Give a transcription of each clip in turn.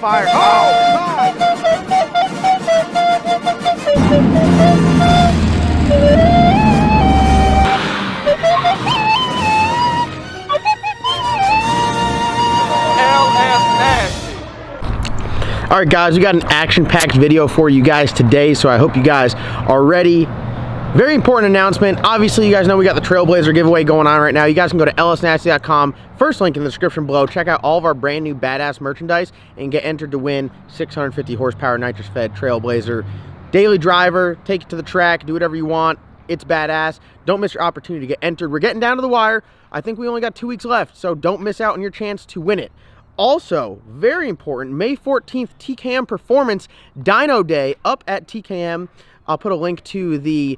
fire. Oh, God. All right, guys, we got an action-packed video for you guys today, so I hope you guys are ready. Very important announcement. Obviously, you guys know we got the Trailblazer giveaway going on right now. You guys can go to lsnasty.com. First link in the description below. Check out all of our brand new badass merchandise and get entered to win 650 horsepower nitrous-fed Trailblazer daily driver. Take it to the track. Do whatever you want. It's badass. Don't miss your opportunity to get entered. We're getting down to the wire. I think we only got 2 weeks left, so don't miss out on your chance to win it. Also, very important, May 14th, TKM Performance Dyno Day up at TKM. I'll put a link to the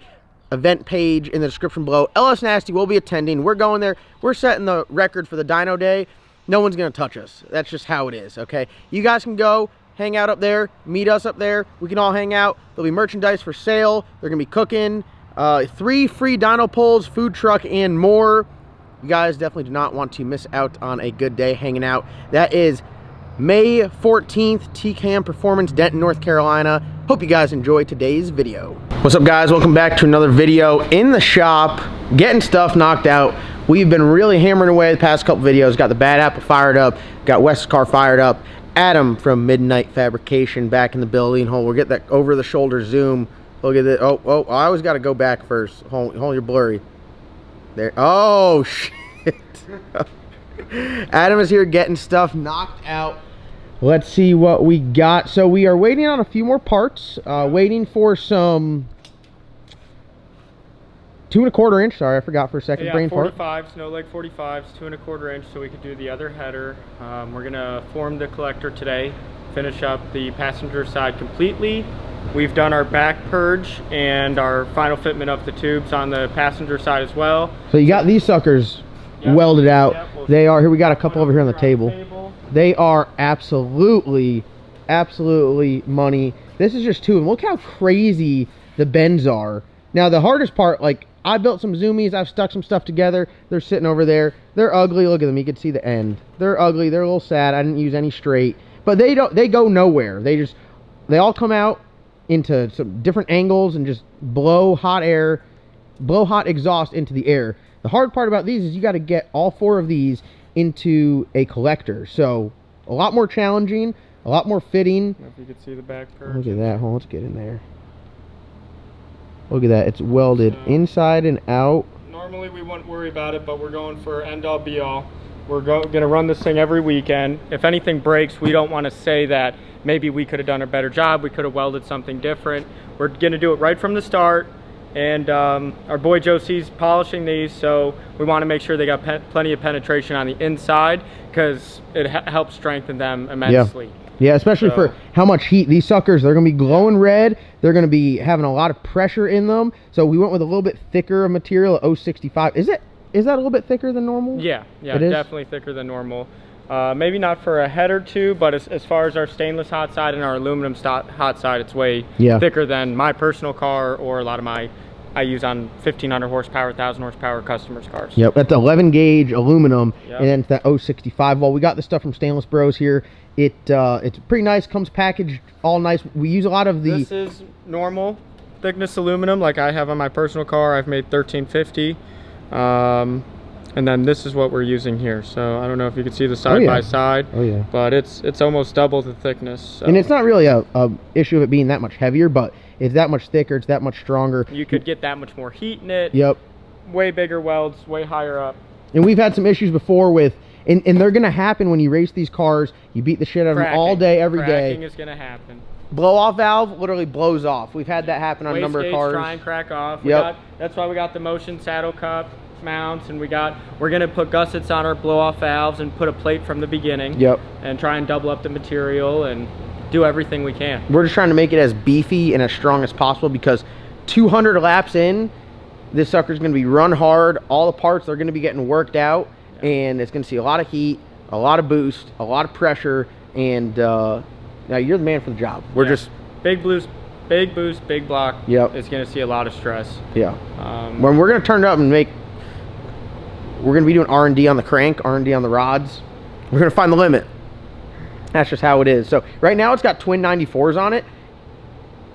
event page in the description below. LS Nasty will be attending. We're going there. We're setting the record for the Dyno Day. No one's going to touch us. That's just how it is, okay? You guys can go hang out up there, meet us up there. We can all hang out. There'll be merchandise for sale. They're going to be cooking. 3 free dyno pulls, food truck, and more. You guys definitely do not want to miss out on a good day hanging out. That is May 14th, TKM Performance, Denton, North Carolina. Hope you guys enjoy today's video. What's up, guys? Welcome back to another video in the shop, getting stuff knocked out. We've been really hammering away the past couple videos. Got the Bad Apple fired up, got Wes's car fired up. Adam from Midnight Fabrication back in the building. We'll get that over-the-shoulder zoom. Look at it. Oh, I always got to go back first. Hold, you're blurry. There. Oh, shit. Adam is here getting stuff knocked out. Let's see what we got. So we are waiting on a few more parts. Waiting for some 2 1/4 inch. Sorry, I forgot for a second. Yeah, brain 45s, no leg 45s, 2 1/4 inch, so we could do the other header. We're gonna form the collector today, finish up the passenger side completely. We've done our back purge and our final fitment of the tubes on the passenger side as well. So you got these suckers welded out. Yep, they are here. We got a couple over here on the table. They are absolutely money. This is just 2 of them. Look how crazy the bends are. Now the hardest part, like, I built some zoomies, I've stuck some stuff together. They're sitting over there. They're ugly. Look at them. You can see the end. They're ugly. They're a little sad. I didn't use any straight, but they go nowhere. They all come out into some different angles and just blow hot exhaust into the air. The hard part about these is you got to get all 4 of these into a collector. So a lot more challenging, a lot more fitting. If you could see the back purge. Look at that. Hold on, let's get in there. Look at that. It's welded inside and out. Normally we wouldn't worry about it, but we're going for end all be all. We're going to run this thing every weekend. If anything breaks, we don't want to say that maybe we could have done a better job. We could have welded something different. We're going to do it right from the start. And our boy Joe C's polishing these, so we want to make sure they got plenty of penetration on the inside, because it helps strengthen them immensely. Yeah, especially for how much heat. These suckers, they're going to be glowing red. They're going to be having a lot of pressure in them. So we went with a little bit thicker of material at 065. Is that a little bit thicker than normal? Yeah, definitely thicker than normal. Maybe not for a head or two, but as far as our stainless hot side and our aluminum hot side, it's way thicker than my personal car or a lot of I use on 1500 horsepower, 1000 horsepower customers' cars. Yep, that's 11 gauge aluminum, and then it's that 065. Well, we got the stuff from Stainless Bros here. It's pretty nice, comes packaged all nice. We use a lot of the... This is normal thickness aluminum like I have on my personal car. I've made 1350. And then this is what we're using here. So I don't know if you can see the side by side. Oh yeah. But it's almost double the thickness. So. And it's not really a issue of it being that much heavier, but it's that much thicker, it's that much stronger. You could get that much more heat in it. Yep. Way bigger welds, way higher up. And we've had some issues before with, and they're gonna happen when you race these cars. You beat the shit out of them all day, every day. Cracking is gonna happen. Blow-off valve literally blows off. We've had that happen on a number of cars. Try and crack off. Yep. That's why we got the motion saddle cup mounts, and we're gonna put gussets on our blow-off valves and put a plate from the beginning. Yep. And try and double up the material and do everything we can. We're just trying to make it as beefy and as strong as possible, because 200 laps in, this sucker's gonna be run hard. All the parts are gonna be getting worked out, and it's gonna see a lot of heat, a lot of boost, a lot of pressure, and now you're the man for the job. We're just big boost, big block. Yep. It's gonna see a lot of stress. Yeah. When we're gonna turn it up and we're gonna be doing R&D on the crank, R&D on the rods. We're gonna find the limit. That's just how it is. So right now it's got twin 94s on it,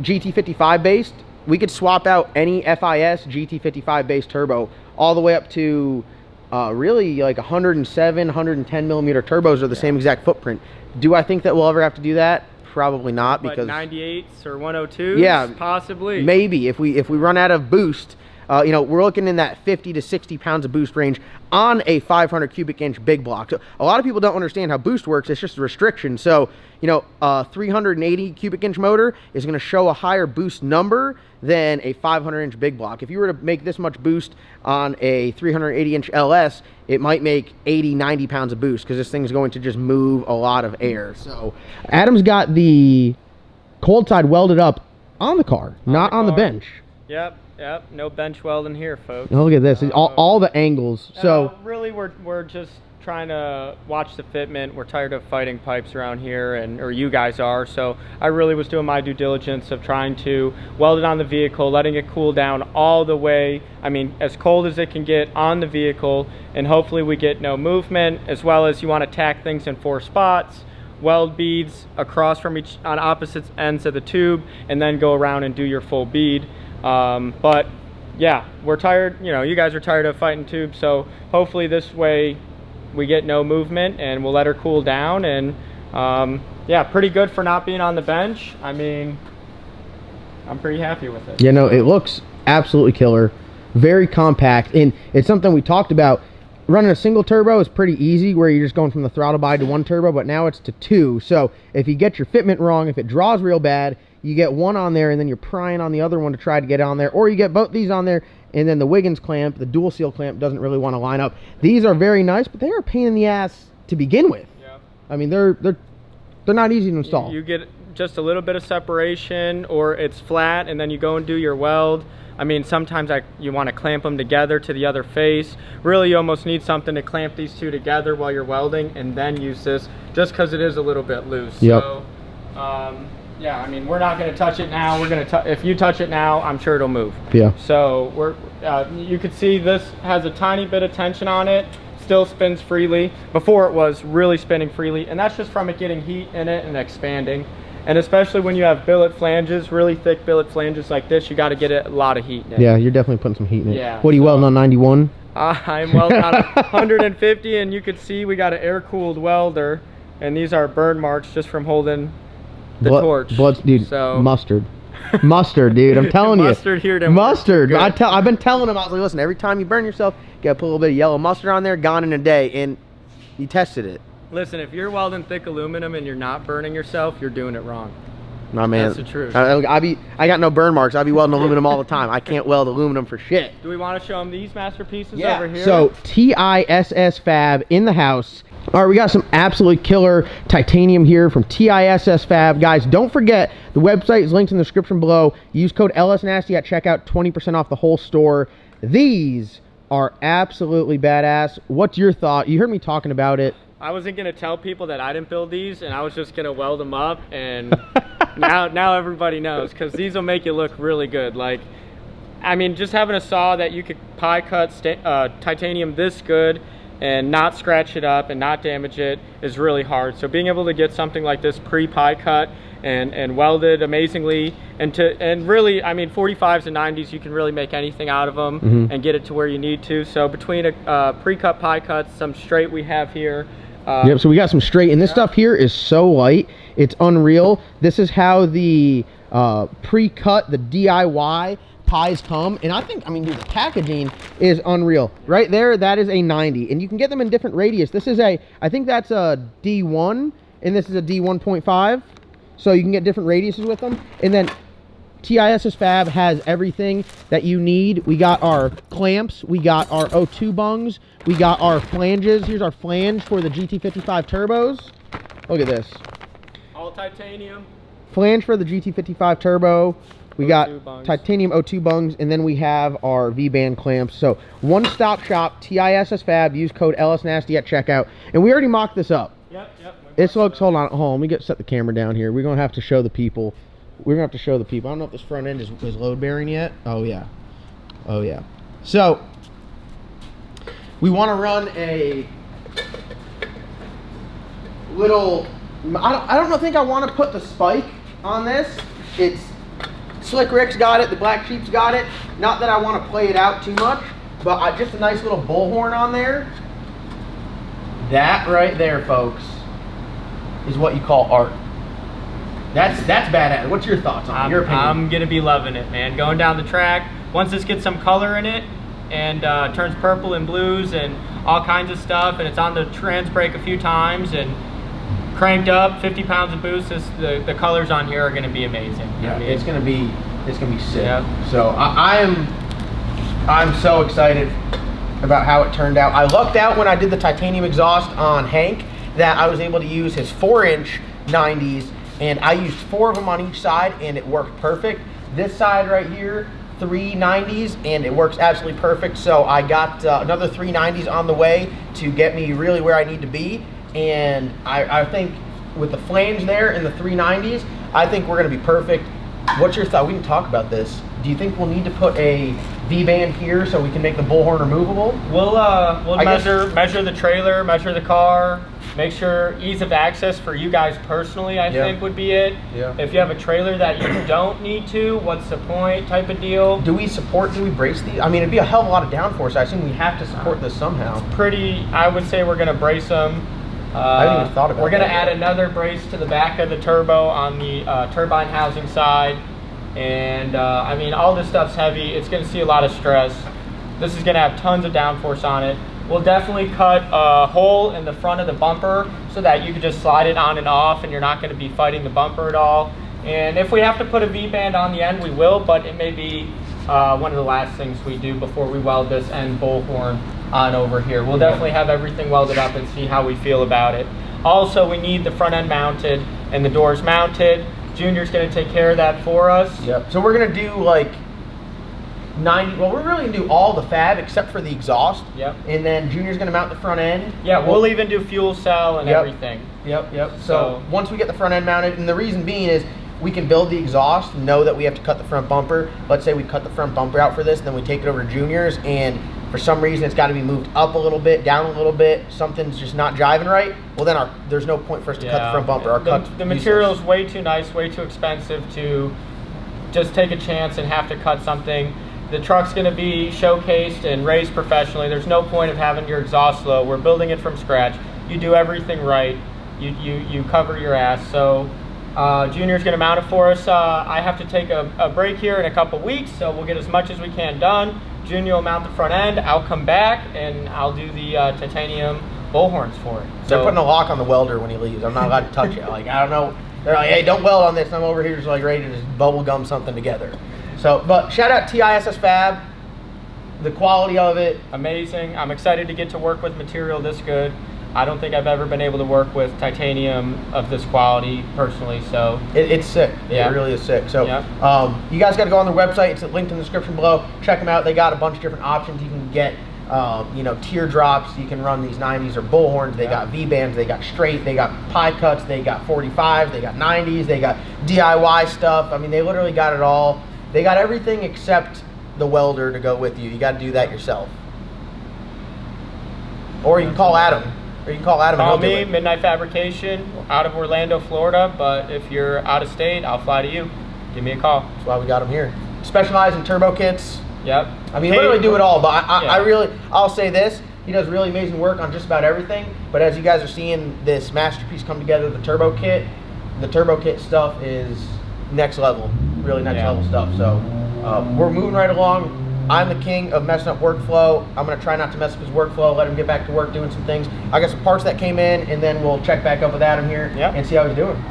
GT55 based. We could swap out any FIS GT55 based turbo all the way up to really like 107, 110 millimeter turbos are the same exact footprint. Do I think that we'll ever have to do that? Probably not, because 98s or 102s, yeah, possibly. Maybe if we run out of boost, you know, we're looking in that 50 to 60 pounds of boost range on a 500 cubic inch big block. So a lot of people don't understand how boost works. It's just a restriction. So, you know, a 380 cubic inch motor is going to show a higher boost number than a 500 inch big block. If you were to make this much boost on a 380 inch LS, it might make 80, 90 pounds of boost, because this thing's going to just move a lot of air. So Adam's got the cold side welded up on the car, not on the bench. Yep. Yep, no bench welding here, folks. Oh, look at this. All the angles. So really, we're just trying to watch the fitment. We're tired of fighting pipes around here, or you guys are. So I really was doing my due diligence of trying to weld it on the vehicle, letting it cool down all the way. I mean, as cold as it can get on the vehicle, and hopefully we get no movement, as well as you want to tack things in 4 spots. Weld beads across from each on opposite ends of the tube, and then go around and do your full bead. But yeah, we're tired, you know, you guys are tired of fighting tubes, so hopefully this way we get no movement and we'll let her cool down. And yeah, pretty good for not being on the bench. I mean, I'm pretty happy with it. You know, it looks absolutely killer, very compact, and it's something we talked about. Running a single turbo is pretty easy, where you're just going from the throttle body to 1 turbo, but now it's to 2. So if you get your fitment wrong, if it draws real bad, you get one on there and then you're prying on the other one to try to get on there, or you get both these on there and then the Wiggins clamp, the dual seal clamp, doesn't really want to line up. These are very nice, but they are a pain in the ass to begin with. Yeah. I mean, they're not easy to install. You get just a little bit of separation, or it's flat and then you go and do your weld. I mean, sometimes you want to clamp them together to the other face. Really, you almost need something to clamp these two together while you're welding, and then use this, just because it is a little bit loose. Yep. So, yeah, I mean, we're not going to touch it now. We're going to, if you touch it now, I'm sure it'll move. Yeah. So you can see this has a tiny bit of tension on it. Still spins freely. Before it was really spinning freely, and that's just from it getting heat in it and expanding. And especially when you have billet flanges, really thick billet flanges like this, you got to get a lot of heat in it. Yeah, you're definitely putting some heat in it. Yeah. What are you welding on, 91? I'm welding on 150, and you can see we got an air-cooled welder, and these are burn marks just from holding the torch. Blood, dude. So mustard. Mustard, dude. I'm telling you. Mustard here to mustard. I've been telling him, I was like, listen, every time you burn yourself, you got to put a little bit of yellow mustard on there, gone in a day, and you tested it. Listen, if you're welding thick aluminum and you're not burning yourself, you're doing it wrong. My man. That's the truth. I got no burn marks. I be welding aluminum all the time. I can't weld aluminum for shit. Do we want to show them these masterpieces over here? So TISS Fab in the house. All right, we got some absolutely killer titanium here from TISS Fab. Guys, don't forget, the website is linked in the description below. Use code LSNasty at checkout, 20% off the whole store. These are absolutely badass. What's your thought? You heard me talking about it. I wasn't going to tell people that I didn't build these, and I was just going to weld them up, and now everybody knows, because these will make you look really good. Like, I mean, just having a saw that you could pie cut titanium this good and not scratch it up and not damage it is really hard. So being able to get something like this pre-pie cut and welded amazingly, and really, I mean, 45s and 90s, you can really make anything out of them and get it to where you need to. So between a pre-cut pie cuts, some straight we have here. Yep, so we got some straight, and this stuff here is so light, it's unreal. This is how the pre-cut, the DIY pies come, and I mean, dude, the packaging is unreal. Right there, that is a 90, and you can get them in different radius. This is I think that's a D1, and this is a D1.5, so you can get different radiuses with them. And then TISS Fab has everything that you need. We got our clamps, we got our O2 bungs, we got our flanges. Here's our flange for the GT55 turbos. Look at this. All titanium. Flange for the GT55 turbo. We got bungs. titanium O2 bungs, and then we have our V-band clamps. So one-stop shop, TISS Fab. Use code LSNasty at checkout. And we already mocked this up. Yep. This looks, hold on, let me set the camera down here. We're going to have to show the people. I don't know if this front end is load bearing yet. Oh yeah. So we want to run a little I don't think I want to put the spike on this. It's Slick Rick's got it, the Black Sheep's got it. Not that I want to play it out too much, but just a nice little bullhorn on there. That right there, folks, is what you call art. That's badass. What's your thoughts on it? Your opinion? I'm gonna be loving it, man. Going down the track, once this gets some color in it and turns purple and blues and all kinds of stuff, and it's on the trans brake a few times and cranked up, 50 pounds of boost, the colors on here are gonna be amazing. Yeah, I mean, it's gonna be sick. Yeah. So I'm so excited about how it turned out. I lucked out when I did the titanium exhaust on Hank that I was able to use his 4-inch 90s, and I used 4 of them on each side, and it worked perfect. This side right here, 3 90s, and it works absolutely perfect. So I got another 3 90s on the way to get me really where I need to be. And I think with the flange there and the 3 90s, I think we're gonna be perfect. What's your thought? We can talk about this. Do you think we'll need to put a V-band here so we can make the bullhorn removable? We'll measure the trailer, measure the car, make sure ease of access for you guys personally, I think would be it. Yeah. If you have a trailer that you don't need to, what's the point type of deal? Do we brace these? I mean, it'd be a hell of a lot of downforce. I assume we have to support this somehow. I would say we're gonna brace them. I haven't even thought about that. We're gonna add another brace to the back of the turbo on the turbine housing side. And I mean, all this stuff's heavy. It's gonna see a lot of stress. This is gonna have tons of downforce on it. We'll definitely cut a hole in the front of the bumper so that you can just slide it on and off and you're not gonna be fighting the bumper at all. And if we have to put a V-band on the end, we will, but it may be one of the last things we do before we weld this end bullhorn on over here. We'll definitely have everything welded up and see how we feel about it. Also, we need the front end mounted and the doors mounted. Junior's gonna take care of that for us. Yep. So we're gonna do like 90, well, we're really gonna do all the fab except for the exhaust. Yep. And then Junior's gonna mount the front end. Yeah, we'll even do fuel cell and everything. Yep. So once we get the front end mounted, and the reason being is we can build the exhaust, know that we have to cut the front bumper. Let's say we cut the front bumper out for this, and then we take it over to Junior's, and for some reason it's got to be moved up a little bit, down a little bit, something's just not jiving right, well then there's no point for us to cut the front bumper. The material's way too nice, way too expensive to just take a chance and have to cut something. The truck's going to be showcased and raised professionally. There's no point of having your exhaust low. We're building it from scratch. You do everything right. You cover your ass. So Junior's going to mount it for us. I have to take a break here in a couple weeks, so we'll get as much as we can done. Junior will mount the front end. I'll come back and I'll do the titanium bullhorns for it. They're putting a lock on the welder when he leaves. I'm not allowed to touch it. Like, I don't know. They're like, hey, don't weld on this. I'm over here just like ready to just bubble gum something together. So, but shout out TISS Fab. The quality of it, amazing. I'm excited to get to work with material this good. I don't think I've ever been able to work with titanium of this quality personally, so. It's sick. Yeah. It really is sick. So you guys got to go on their website. It's linked in the description below. Check them out. They got a bunch of different options. You can get, teardrops. You can run these 90s or bullhorns. They got V-bands. They got straight. They got pie cuts. They got 45s. They got 90s. They got DIY stuff. I mean, they literally got it all. They got everything except the welder to go with you. You got to do that yourself. Or you can call Adam. Call me, Midnight Fabrication, out of Orlando, Florida. But if you're out of state, I'll fly to you. Give me a call. That's why we got him here. Specialize in turbo kits. Yep. I mean, literally do it all. But I'll say this. He does really amazing work on just about everything. But as you guys are seeing this masterpiece come together, the turbo kit stuff is next level. Really next level stuff. So we're moving right along. I'm the king of messing up workflow. I'm going to try not to mess up his workflow, let him get back to work doing some things. I got some parts that came in, and then we'll check back up with Adam here and see how he's doing.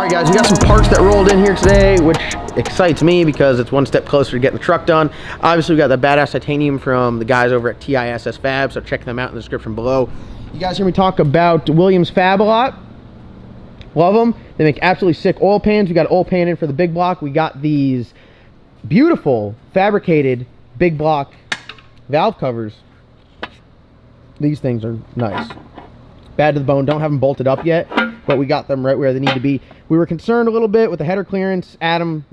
Alright guys, we got some parts that rolled in here today, which excites me because it's one step closer to getting the truck done. Obviously we got the badass titanium from the guys over at TISS Fab, so check them out in the description below. You guys hear me talk about Williams Fab a lot. Love them. They make absolutely sick oil pans. We got an oil pan in for the big block. We got these beautiful fabricated big block valve covers. These things are nice. Bad to the bone. Don't have them bolted up yet, but we got them right where they need to be. We were concerned a little bit with the header clearance. Adam,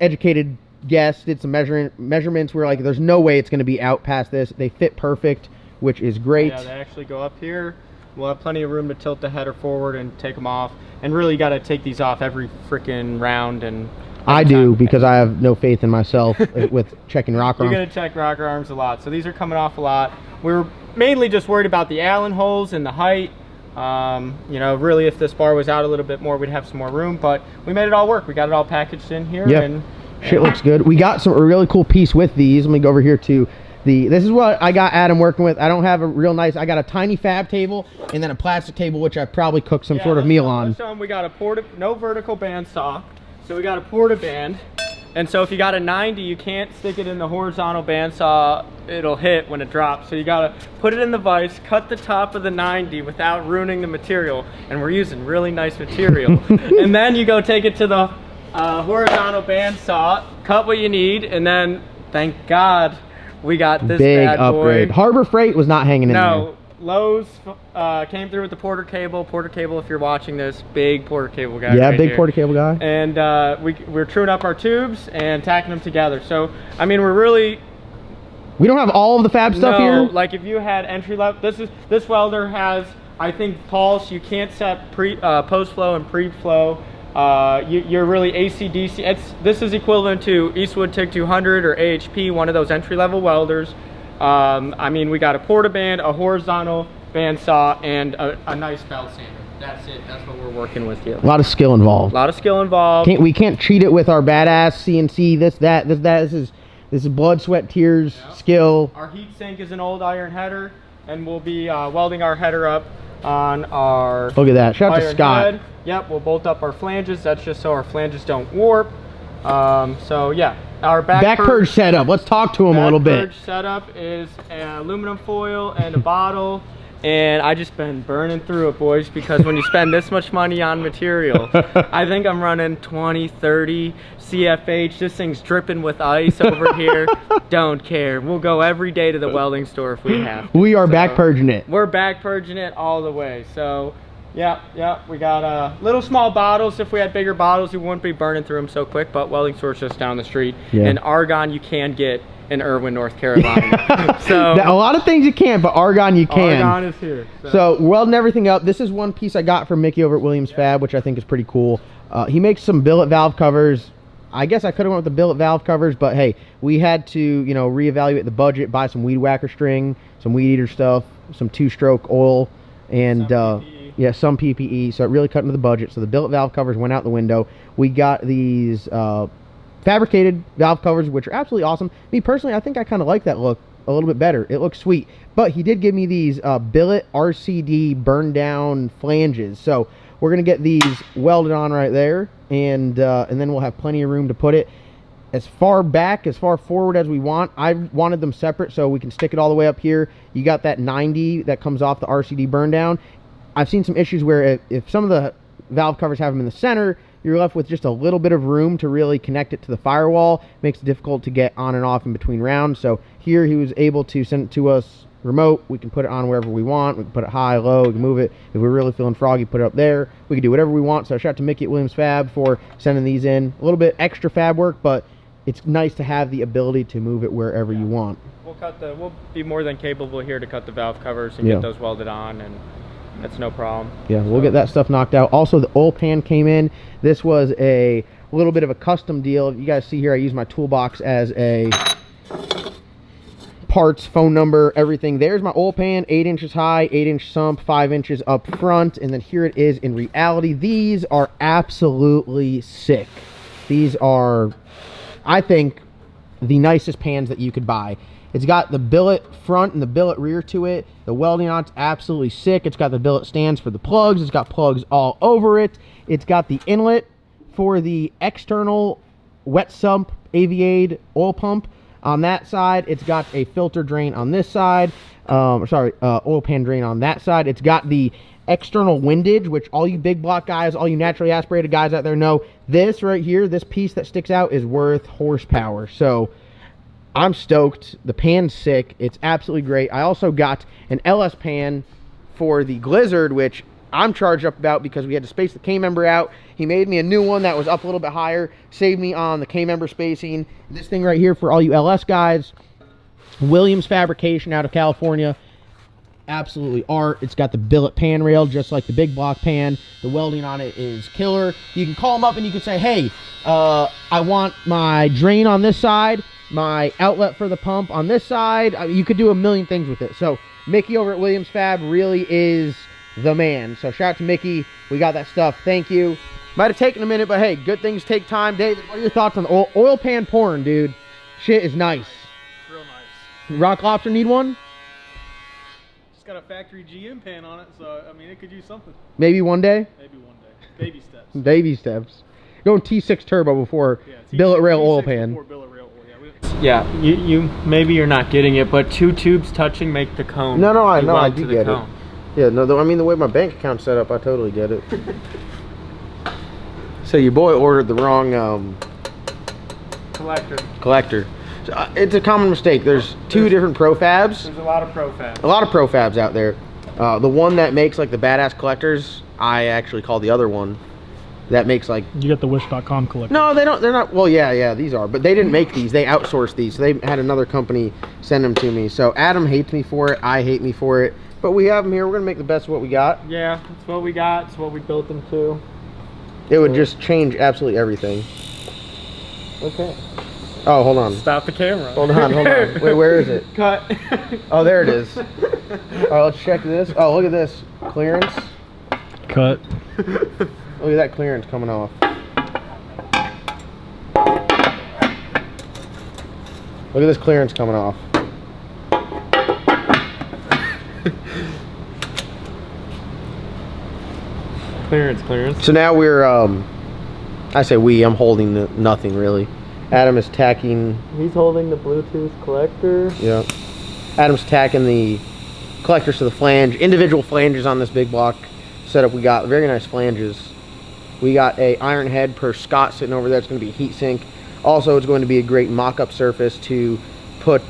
educated guess, did some measurements. We were like, there's no way it's going to be out past this. They fit perfect, which is great. Yeah, they actually go up here. We'll have plenty of room to tilt the header forward and take them off. And really, you got to take these off every freaking round. And I do, because I have no faith in myself with checking rocker arms. You're going to check rocker arms a lot. So these are coming off a lot. We were mainly just worried about the Allen holes and the height. You know, really, if this bar was out a little bit more, we'd have some more room. But we made it all work. We got it all packaged in here. Yeah, and shit looks good. We got a really cool piece with these. Let me go over here to this is what I got Adam working with. I don't have a real nice, I got a tiny fab table and then a plastic table, which I probably cooked some sort of meal on. We got a no vertical band saw, so we got a porta band. And so if you got a 90, you can't stick it in the horizontal band saw. It'll hit when it drops. So you gotta put it in the vise, cut the top of the 90 without ruining the material. And we're using really nice material. And then you go take it to the horizontal band saw, cut what you need, and then thank God we got this big bad upgrade. boy. Harbor Freight was not hanging in there. No, Lowe's came through with the Porter cable. Porter cable, if you're watching this, big Porter cable guy. Yeah, right big here. Porter cable guy. And we're truing up our tubes and tacking them together. So, I mean, we're really... We don't have all of the fab stuff here? Like if you had entry level, this welder has, I think, pulse. You can't set post flow and pre flow. You're really AC/DC. This is equivalent to Eastwood TIG 200 or AHP, one of those entry level welders. I mean, we got a porta band, a horizontal band saw, and a nice belt sander. That's it. That's what we're working with here. A lot of skill involved. A lot of skill involved. We can't cheat it with our badass CNC. This is blood, sweat, tears, skill. Our heat sink is an old iron header, and we'll be welding our header up on our Look at that. Shout out to Scott. head. Yep, we'll bolt up our flanges. That's just so our flanges don't warp. So yeah, our back purge setup. Let's talk to him a little bit. Back purge setup is an aluminum foil and a bottle. And I just been burning through it, boys, because when you spend this much money on material, I think I'm running 20, 30 CFH. This thing's dripping with ice over here. Don't care. We'll go every day to the welding store if we have to. We are back purging it. We're back purging it all the way. So, yeah, we got little small bottles. If we had bigger bottles, we wouldn't be burning through them so quick, but welding store's just down the street. Yeah. And argon you can get in Erwin, North Carolina. So a lot of things you can't, but argon you can. Argon is here. So welding everything up. This is one piece I got from Mickey over at Williams Fab, which I think is pretty cool. He makes some billet valve covers. I guess I could have went with the billet valve covers, but hey, we had to, you know, reevaluate the budget, buy some weed whacker string, some weed eater stuff, some 2-stroke oil, and yeah, some PPE. So it really cut into the budget. So the billet valve covers went out the window. We got these fabricated valve covers, which are absolutely awesome. Me personally, I think I kind of like that look a little bit better. It looks sweet. But he did give me these billet RCD burn down flanges. So we're gonna get these welded on right there, and then we'll have plenty of room to put it as far back, as far forward as we want. I wanted them separate so we can stick it all the way up here. You got that 90 that comes off the RCD burn down. I've seen some issues where if some of the valve covers have them in the center, you're left with just a little bit of room to really connect it to the firewall. Makes it difficult to get on and off in between rounds. So here he was able to send it to us remote. We can put it on wherever we want. We can put it high, low. We can move it. If we're really feeling froggy, put it up there. We can do whatever we want. So shout out to Mickey at Williams Fab for sending these in. A little bit extra fab work, but it's nice to have the ability to move it wherever you want. We'll be more than capable here to cut the valve covers and get those welded on, and that's no problem. Yeah, we'll get that stuff knocked out. Also, the oil pan came in. This was a little bit of a custom deal. You guys see here, I use my toolbox as a parts, phone number, everything. There's my oil pan, 8 inches high, 8-inch sump, 5 inches up front, and then here it is in reality. These are absolutely sick. These are, I think, the nicest pans that you could buy. It's got the billet front and the billet rear to it. The welding on it's absolutely sick. It's got the billet stands for the plugs. It's got plugs all over it. It's got the inlet for the external wet sump Aviade oil pump. On that side, it's got a filter drain on this side. Oil pan drain on that side. It's got the external windage, which all you big block guys, all you naturally aspirated guys out there know, this right here, this piece that sticks out is worth horsepower. So I'm stoked. The pan's sick. It's absolutely great. I also got an LS pan for the Glizzard, which I'm charged up about because we had to space the K-member out. He made me a new one that was up a little bit higher, saved me on the K-member spacing. This thing right here for all you LS guys, Williams fabrication out of California. Absolutely art. It's got the billet pan rail just like the big block pan. The welding on it is killer. You can call them up and you can say, hey, I want my drain on this side, my outlet for the pump on this side. You could do a million things with it. So Mickey over at Williams Fab really is the man. So shout out to Mickey. We got that stuff. Thank you. Might have taken a minute, but hey, good things take time. David, what are your thoughts on the oil pan pouring, dude? Shit is nice. Real nice. Rock Lobster need one? It's got a factory GM pan on it, so I mean it could use something. Maybe one day? Maybe one day. Baby steps. Baby steps. Going T6 turbo before billet rail oil pan. Before billet rail oil, Yeah, you maybe you're not getting it, but two tubes touching make the cone. No, I You know, I weld do to the get cone. it. Yeah, no, I mean the way my bank account's set up, I totally get it. So your boy ordered the wrong collector. So, it's a common mistake. There's two different profabs. There's a lot of profabs. A lot of profabs out there. The one that makes like the badass collectors, I actually call the other one that makes like... You got the wish.com collector. No, they don't. They're not. Well, yeah, these are. But they didn't make these. They outsourced these. So they had another company send them to me. So Adam hates me for it. I hate me for it. But we have them here. We're going to make the best of what we got. Yeah, it's what we got. It's what we built them to. It would just change absolutely everything. Okay. Oh, hold on. Stop the camera. Hold on. Wait, where is it? Cut. Oh, there it is. All right, let's check this. Oh, look at this. Clearance. Cut. Look at that clearance coming off. Look at this clearance coming off. Clearance. So now we're, I say we, I'm holding nothing really. Adam is tacking. He's holding the Bluetooth collector. Yeah. Adam's tacking the collectors to the flange. Individual flanges on this big block setup we got. Very nice flanges. We got a iron head per Scott sitting over there. It's going to be a heat sink. Also, it's going to be a great mock-up surface to put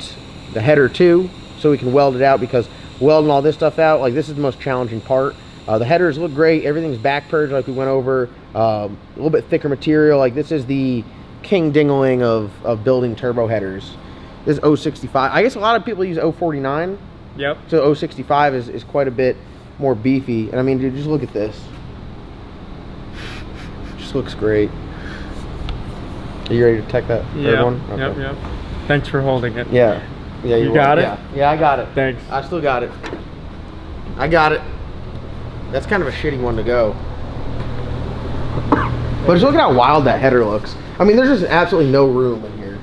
the header to, so we can weld it out, because welding all this stuff out, like, this is the most challenging part. The headers look great. Everything's back purged like we went over. A little bit thicker material. Like, this is the king dingling of building turbo headers. This is 065. I guess a lot of people use 049. Yep. So 065 is quite a bit more beefy. And I mean, dude, just look at this. Just looks great. Are you ready to tech that third one? Okay. Yep. Thanks for holding it. Yeah. Yeah, You got it? Yeah, I got it. Thanks. I still got it. I got it. That's kind of a shitty one to go. But just look at how wild that header looks. I mean, there's just absolutely no room in here.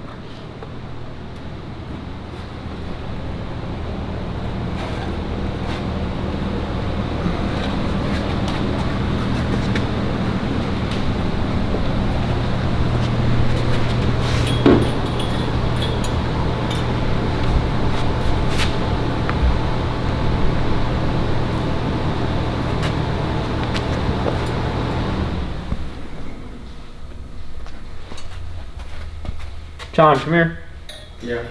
John, come here. Yeah.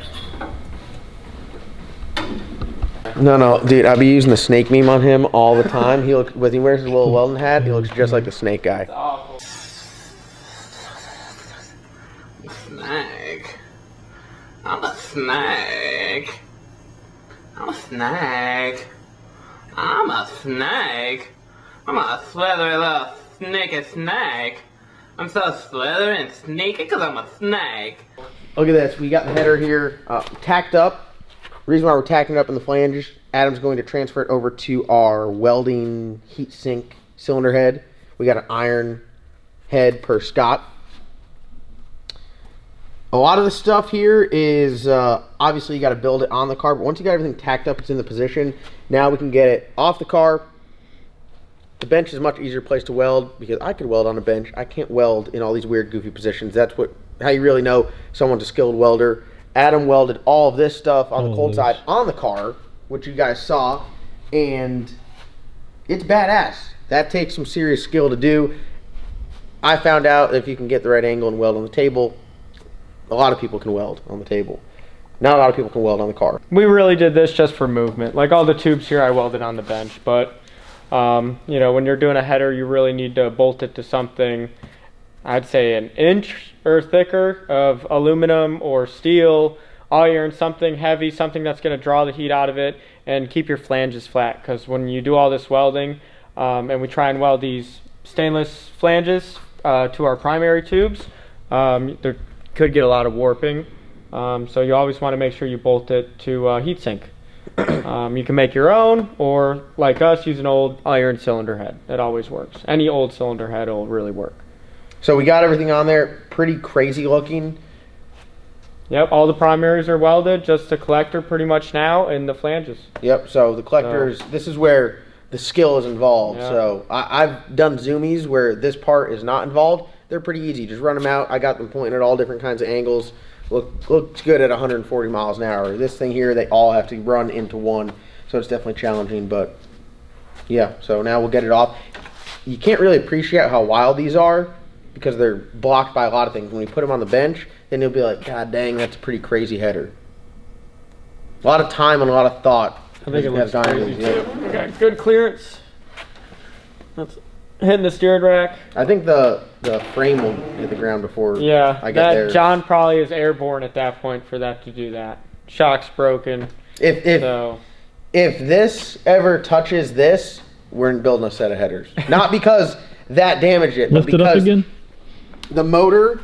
No, dude, I be using the snake meme on him all the time. He looks, when he wears his little Weldon hat, he looks just like the snake guy. Snake. I'm a snake. I'm a snake. I'm a snake. I'm a slithery little sneaky snake. I'm so slithery and sneaky because I'm a snake. Look at this. We got the header here tacked up. Reason why we're tacking it up in the flanges, Adam's going to transfer it over to our welding heat sink cylinder head. We got an iron head per Scott. A lot of the stuff here is obviously you got to build it on the car, but once you got everything tacked up, it's in the position. Now we can get it off the car, The bench is a much easier place to weld because I could weld on a bench. I can't weld in all these weird, goofy positions. That's how you really know someone's a skilled welder. Adam welded all of this stuff on the cold side on the car, which you guys saw, and it's badass. That takes some serious skill to do. I found out if you can get the right angle and weld on the table, a lot of people can weld on the table. Not a lot of people can weld on the car. We really did this just for movement. Like all the tubes here, I welded on the bench, but you know, when you're doing a header, you really need to bolt it to something, I'd say an inch or thicker of aluminum or steel, iron, something heavy, something that's going to draw the heat out of it and keep your flanges flat. Because when you do all this welding, and we try and weld these stainless flanges to our primary tubes, there could get a lot of warping. So you always want to make sure you bolt it to heatsink. You can make your own, or like us, use an old iron cylinder head. It always works. Any old cylinder head will really work. So we got everything on there, pretty crazy looking. Yep, all the primaries are welded, just the collector pretty much now, and the flanges. Yep, so the collectors, this is where the skill is involved. Yeah. So I've done zoomies where this part is not involved. They're pretty easy. Just run them out. I got them pointing at all different kinds of angles. Looks good at 140 miles an hour. This thing here, they all have to run into one, so it's definitely challenging. But yeah, so now we'll get it off. You can't really appreciate how wild these are because they're blocked by a lot of things. When you put them on the bench, then you'll be like, God dang, that's a pretty crazy header. A lot of time and a lot of thought. I think it looks crazy too. We got good clearance. That's hitting the steering rack. I think the frame will hit the ground before I get there. John probably is airborne at that point for that to do that. Shock's broken. If this ever touches this, we're building a set of headers. Not because that damaged it, but Lift it up because again. The motor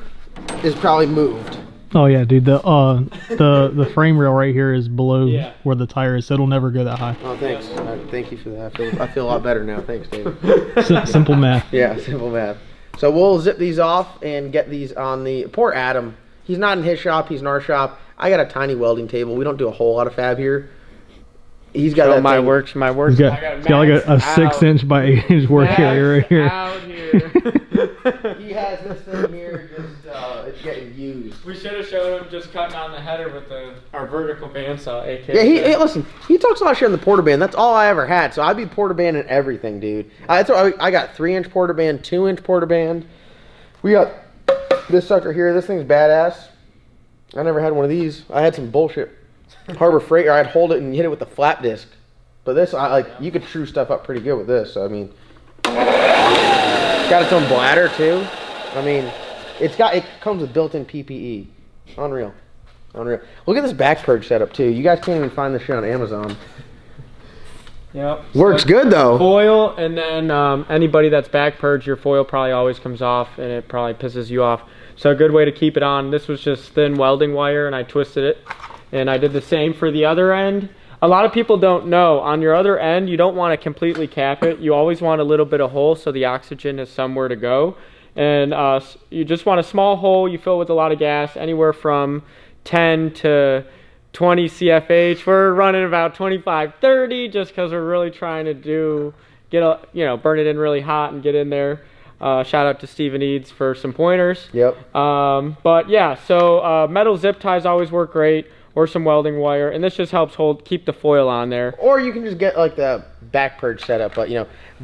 is probably moved. Oh yeah, dude. The frame rail right here is below where the tire is, so it'll never go that high. Oh, thanks. Thank you for that. I feel a lot better now. Thanks, David. Simple math. Yeah, simple math. So we'll zip these off and get these on the... Poor Adam. He's not in his shop. He's in our shop. I got a tiny welding table. We don't do a whole lot of fab here. He's got my work. He's got like a 6-inch by 8-inch work area right here. Out here. He has this thing here, just it's getting used. We should have showed him just cutting on the header with our vertical bandsaw, aka. Yeah, hey, listen, he talks about sharing the porta band. That's all I ever had. So I'd be porta band in everything, dude. I got 3-inch porta band, 2-inch porta band. We got this sucker here. This thing's badass. I never had one of these. I had some bullshit Harbor Freight, or I'd hold it and hit it with the flap disc. But this, you could true stuff up pretty good with this. So, I mean, it's got its own bladder too. I mean, it comes with built-in PPE. Unreal. Look at this back purge setup too. You guys can't even find this shit on Amazon. Yep. Works good though. Foil, and then anybody that's back purged, your foil probably always comes off, and it probably pisses you off. So a good way to keep it on. This was just thin welding wire, and I twisted it, and I did the same for the other end. A lot of people don't know, on your other end, you don't want to completely cap it. You always want a little bit of hole so the oxygen has somewhere to go. And you just want a small hole. You fill it with a lot of gas, anywhere from 10 to 20 CFH. We're running about 25, 30, just because we're really trying to burn it in really hot and get in there. Shout out to Steven Eads for some pointers. Yep. But yeah, so metal zip ties always work great, or some welding wire, and this just helps keep the foil on there. Or you can just get like the back purge setup, but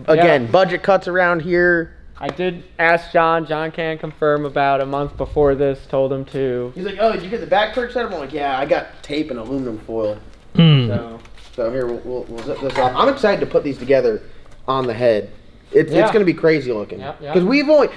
again, budget cuts around here. I did ask John. John can confirm about a month before this, told him to. He's like, oh, did you get the back purge setup? I'm like, yeah, I got tape and aluminum foil. So here, we'll zip this off. I'm excited to put these together on the head. It's going to be crazy looking. Because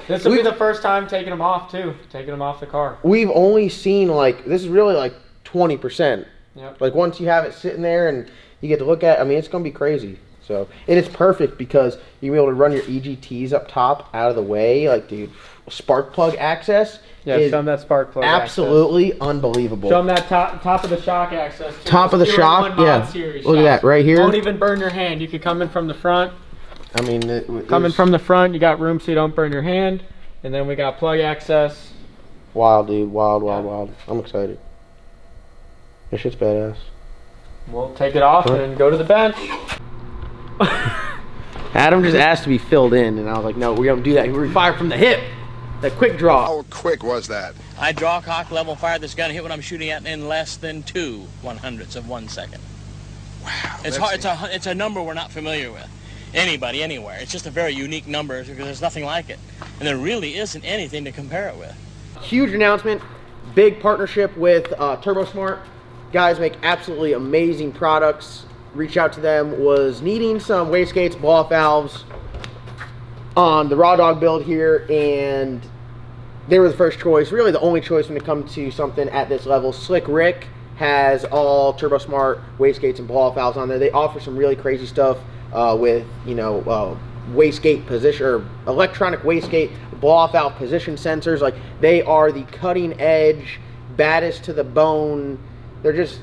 This will be the first time taking them off, too. Taking them off the car. We've only seen, this is really 20%. Yep. Like, once you have it sitting there and you get to look at it, I mean, it's going to be crazy. So, and it's perfect because you'll be able to run your EGTs up top out of the way. Like, dude, spark plug access. Yeah, show them that spark plug absolutely unbelievable. Show them that top of the shock access. Too. Top of the shock, yeah. Look at that right here. Won't even burn your hand. You could come in from the front. I mean, coming from the front, you got room so you don't burn your hand. And then we got plug access. Wild, dude. Wild. I'm excited. This shit's badass. We'll take it off and go to the bench. Adam just asked to be filled in, and I was like, no, we don't do that. We fire from the hip. That quick draw. How quick was that? I draw, cock, level, fire this gun, hit what I'm shooting at in less than 2/100ths of 1 second. Wow. It's hard. It's a number we're not familiar with. Anybody, anywhere. It's just a very unique number because there's nothing like it, and there really isn't anything to compare it with. Huge announcement. Big partnership with TurboSmart. Guys make absolutely amazing products. Reach out to them. Was needing some Wastegates blow-off valves on the RAW DAWG build here, and they were the first choice, really the only choice when it comes to something at this level. Slick Rick has all TurboSmart Wastegates and blow-off valves on there. They offer some really crazy stuff with, you know, wastegate position, or electronic wastegate blow-off valve position sensors. Like, they are the cutting edge, baddest to the bone. They're just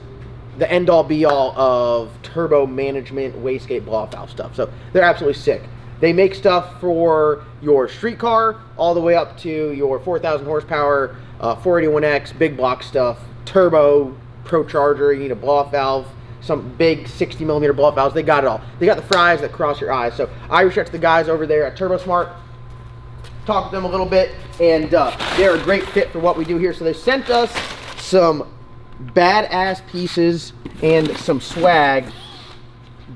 the end-all be-all of turbo management wastegate blow-off valve stuff. So they're absolutely sick. They make stuff for your street car all the way up to your 4,000 horsepower 481X big block stuff, turbo, pro charger. You need a blow-off valve, some big 60mm blow-off valves. They got it all. They got the fries that cross your eyes. So I reached out to the guys over there at TurboSmart, talked to them a little bit, and they're a great fit for what we do here. So they sent us some badass pieces and some swag.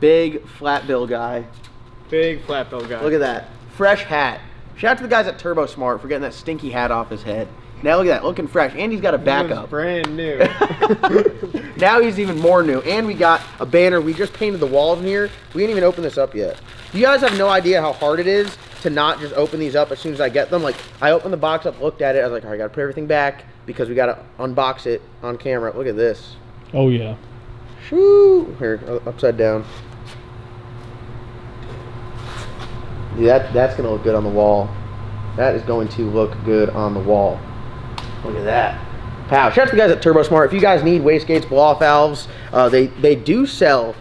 Big flat bill guy. Big flat bill guy. Look at that. Fresh hat. Shout out to the guys at TurboSmart for getting that stinky hat off his head. Now look at that, looking fresh. And he's got a backup. Brand new. Now he's even more new. And we got a banner. We just painted the walls in here. We didn't even open this up yet. You guys have no idea how hard it is to not just open these up as soon as I get them. Like, I opened the box up, looked at it. I was like, all right, I got to put everything back because we got to unbox it on camera. Look at this. Oh yeah. Shoo. Here, upside down. Yeah, that's going to look good on the wall. That is going to look good on the wall. Look at that. Pow. Shout out to the guys at TurboSmart. If you guys need wastegates, blow-off valves, they do sell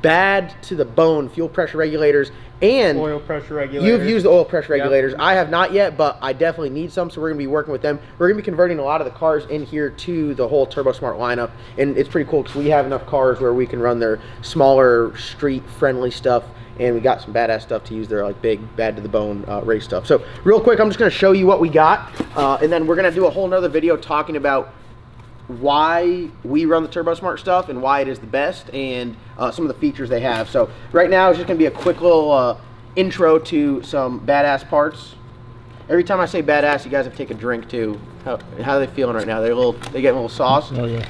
bad to the bone fuel pressure regulators and Oil pressure regulators. You've used the oil pressure regulators. Yep. I have not yet, but I definitely need some, so we're going to be working with them. We're going to be converting a lot of the cars in here to the whole TurboSmart lineup, and it's pretty cool because we have enough cars where we can run their smaller, street-friendly stuff, and we got some badass stuff to use their like big, bad-to-the-bone race stuff. So real quick, I'm just going to show you what we got, and then we're going to do a whole nother video talking about why we run the TurboSmart stuff and why it is the best, and some of the features they have. So right now it's just going to be a quick little intro to some badass parts. Every time I say badass, you guys have to take a drink too. How are they feeling right now? They getting a little sauced? Oh yeah.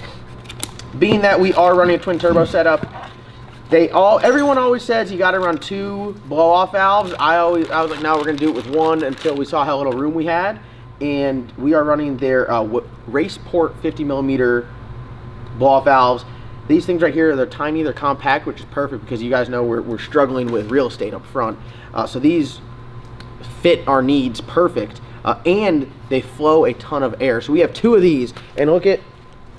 Being that we are running a twin turbo setup, everyone always says you got to run 2 blow-off valves. I was like, no, we're going to do it with 1 until we saw how little room we had. And we are running their Raceport 50mm blow-off valves. These things right here, they're tiny, they're compact, which is perfect because you guys know we're struggling with real estate up front. So these fit our needs perfect, and they flow a ton of air. So we have 2 of these, and look at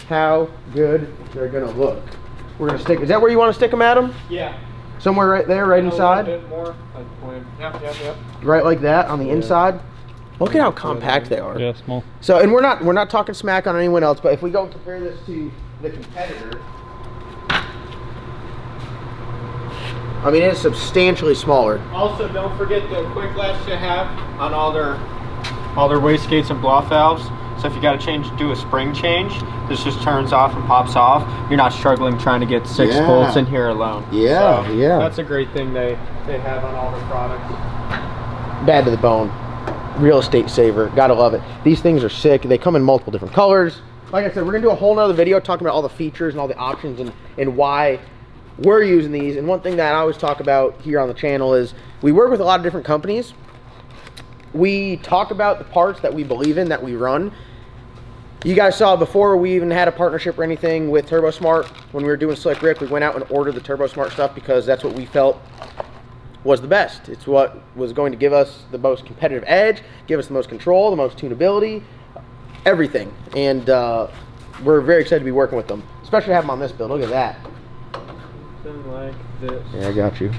how good they're gonna look. We're gonna stick. Is that where you want to stick them, Adam? Yeah. Somewhere right there, right inside. A little bit more. Yep. Right like that on the inside. Look at how compact they are. Yeah, small. So, and we're not talking smack on anyone else, but if we go and compare this to the competitor, I mean, it's substantially smaller. Also, don't forget the quick latch to have on all their wastegates and blow-off valves. So if you got to do a spring change, this just turns off and pops off. You're not struggling trying to get 6 bolts in here alone. Yeah, so yeah. That's a great thing they have on all their products. Bad to the bone. Real estate saver. Gotta love it. These things are sick. They come in multiple different colors. Like I said, we're gonna do a whole nother video talking about all the features and all the options and why we're using these. And one thing that I always talk about here on the channel is we work with a lot of different companies. We talk about the parts that we believe in, that we run. You guys saw before we even had a partnership or anything with TurboSmart, when we were doing Slick Rick, we went out and ordered the TurboSmart stuff because that's what we felt was the best. It's what was going to give us the most competitive edge, give us the most control, the most tunability, everything. And we're very excited to be working with them, especially to have them on this build. Look at that. Something like this. Yeah, I got you.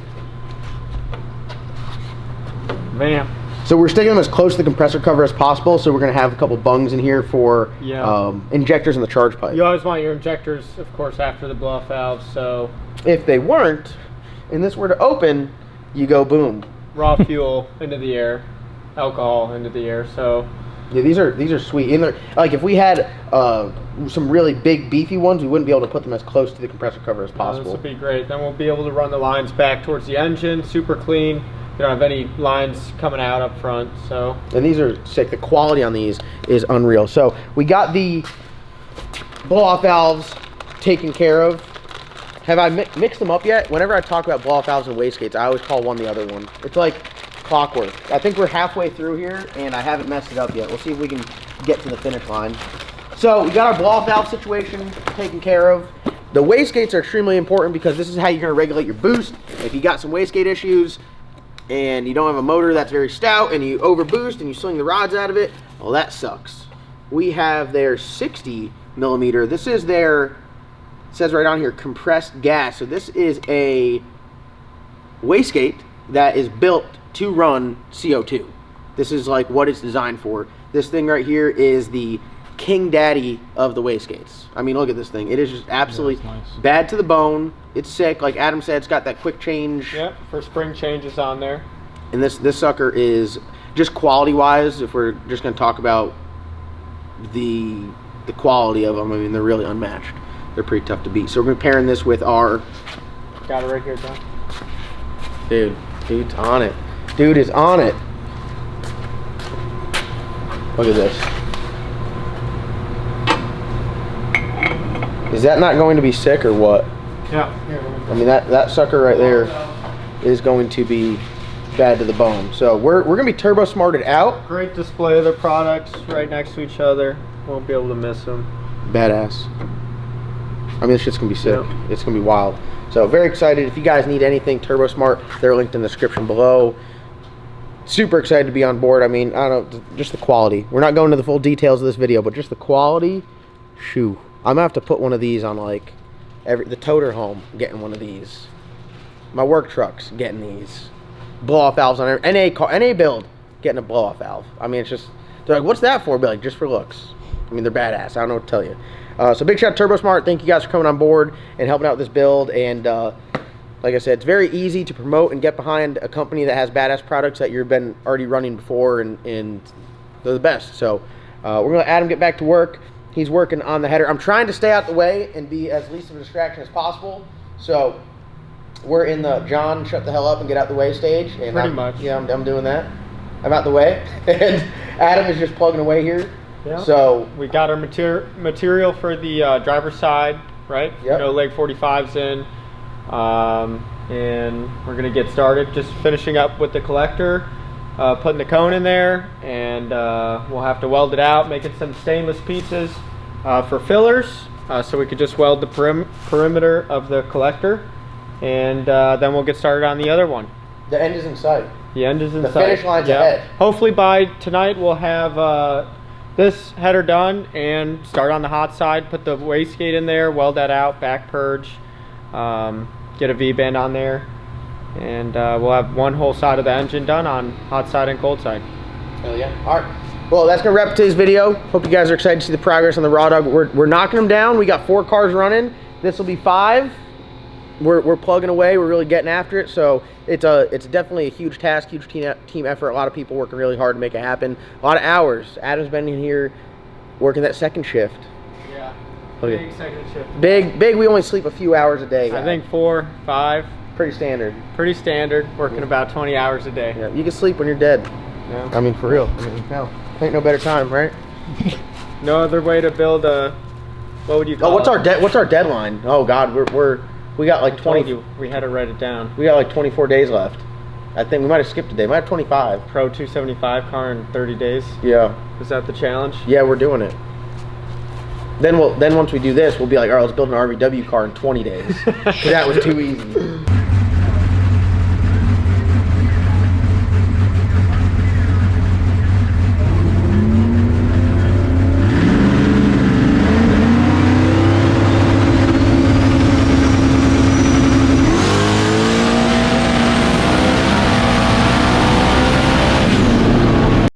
Bam. So we're sticking them as close to the compressor cover as possible, so we're going to have a couple bungs in here for injectors in the charge pipe. You always want your injectors, of course, after the blow-off valves, so... If they weren't, and this were to open, you go boom. Raw fuel into the air, alcohol into the air. So yeah, these are sweet. And they're, like if we had some really big beefy ones, we wouldn't be able to put them as close to the compressor cover as possible. This would be great. Then we'll be able to run the lines back towards the engine, super clean. You don't have any lines coming out up front. So and these are sick. The quality on these is unreal. So we got the blow-off valves taken care of. Have I mixed them up yet? Whenever I talk about blow-off valves and wastegates, I always call one the other one. It's like clockwork. I think we're halfway through here, and I haven't messed it up yet. We'll see if we can get to the finish line. So we got our blow-off valve situation taken care of. The wastegates are extremely important because this is how you're going to regulate your boost. If you got some wastegate issues and you don't have a motor that's very stout and you overboost and you swing the rods out of it, well, that sucks. We have their 60 millimeter. This is their, it says right on here, compressed gas. So this is a wastegate that is built to run CO2. This is like what it's designed for. This thing right here is the king daddy of the wastegates. I mean, look at this thing. It is just absolutely nice. Bad to the bone. It's sick. Like Adam said, it's got that quick change. yep, for spring changes on there. And this sucker is just quality-wise. If we're just going to talk about the quality of them, I mean, they're really unmatched. They're pretty tough to beat. So we're pairing this with our. Got it right here, John. Dude's on it. Dude is on it. Look at this. Is that not going to be sick or what? Yeah. Here, I mean, that sucker right there is going to be bad to the bone. So we're going to be turbo smarted out. great display of the products right next to each other. Won't be able to miss them. Badass. I mean, this shit's going to be sick. Yeah. It's going to be wild. So very excited. If you guys need anything Turbo Smart, they're linked in the description below. Super excited to be on board. I mean, I don't know, just the quality. We're not going to the full details of this video, but just the quality. Shoo. I'm going to have to put one of these on like the toter home, getting one of these. My work trucks, getting these. Blow-off valves on every NA build, getting a blow-off valve. I mean, it's just, they're like, what's that for? Be like, just for looks. I mean, they're badass. I don't know what to tell you. So big shout out to Turbo Smart. Thank you guys for coming on board and helping out with this build. And like I said, it's very easy to promote and get behind a company that has badass products that you've been already running before, and they're the best. So we're going to let Adam get back to work. He's working on the header. I'm trying to stay out the way and be as least of a distraction as possible. So we're in the John, shut the hell up and get out the way stage. And Pretty much. Yeah, I'm doing that. I'm out the way. And Adam is just plugging away here. Yeah. So we got our material for the driver's side, right? Yep. No leg 45s in. And we're going to get started. Just finishing up with the collector, putting the cone in there, and we'll have to weld it out, making some stainless pieces for fillers, so we could just weld the perimeter of the collector, and then we'll get started on the other one. the end is in sight. The end is in sight. The finish line's ahead. Hopefully by tonight we'll have this header done and start on the hot side, put the wastegate in there, weld that out, back purge, get a V-bend on there, and we'll have one whole side of the engine done on hot side and cold side. Hell yeah. All right. Well, that's going to wrap today's video. Hope you guys are excited to see the progress on the Raw Dog. We're knocking them down. We got 4 cars running. This will be 5. We're plugging away. We're really getting after it. So it's definitely a huge task, huge team effort. A lot of people working really hard to make it happen. A lot of hours. Adam's been in here working that second shift. Yeah. Okay. Big second shift. Big. We only sleep a few hours a day. I think 4, 5. Pretty standard. Pretty standard. Working about 20 hours a day. Yeah. You can sleep when you're dead. Yeah. I mean, for real. I mean, no. Ain't no better time, right? No other way to build a. What would you call? Oh, what's our deadline? Oh God, we got like 20. We had to write it down. We got like 24 days left. I think we might have skipped a day. We might have 25. Pro 275 car in 30 days. Yeah. Is that the challenge? Yeah, we're doing it. Then once we do this, we'll be like, all right, let's build an RVW car in 20 days. 'Cause that was too easy.